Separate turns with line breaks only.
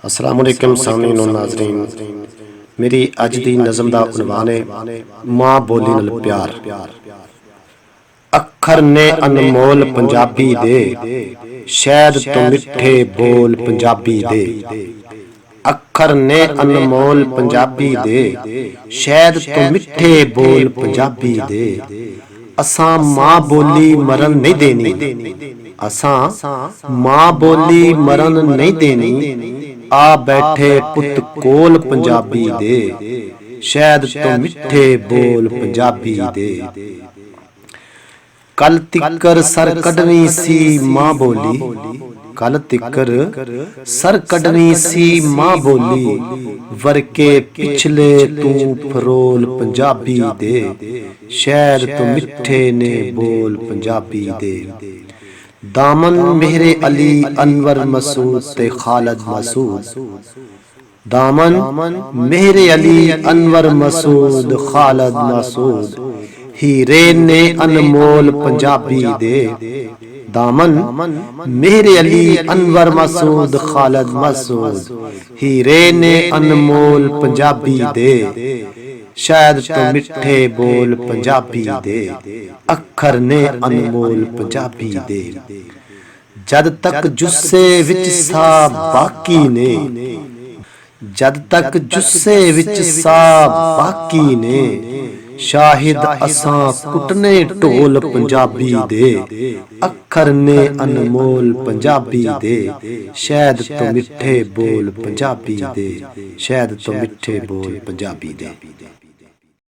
अस्सलामुअलैकुम सामीन और नाज़रीन, मेरी अज दी नज़म दा उनवान है माँ बोली नाल प्यार। अखर ने अनमोल पंजाबी दे, शहद तो मिठे बोल पंजाबी दे। अखर ने अनमोल पंजाबी दे, शहद तो मिठे बोल पंजाबी दे। असां माँ बोली मरन नहीं देनी, असां माँ बोली मरन नहीं देनी। आ बैठे पुत कोल पंजाबी दे, शहद तो मिठे बोल पंजाबी दे। कल तिकर सर कढनी सी माँ बोली, कल तिकर सर कढनी सी माँ बोली। वरके पिछले तू फरोल पंजाबी दे, शहद तो मिठे ने बोल पंजाबी दे। दामन मेहरे अली अनवर मसूद ते खालिद मसूद, दामन मेहरे अली अनवर मसूद खालिद मसूद। हीरे ने अनमोल पंजाबी दे, दामन मेहरे अली अनवर मसूद खालिद मसूद। हीरे ने अनमोल पंजाबी दे, शहद तो मिठे बोल पंजाबी दे। अखर ने अनमोल पंजाबी दे। जद तक जुस्से विच सा बाकी ने, जद तक जुस्से विच सा बाकी ने। शाहिद असां कुटने ढोल पंजाबी दे, अखर ने अनमोल पंजाबी दे। शहद तो मिठे बोल पंजाबी दे, शहद तो मिठे बोल पंजाबी दे।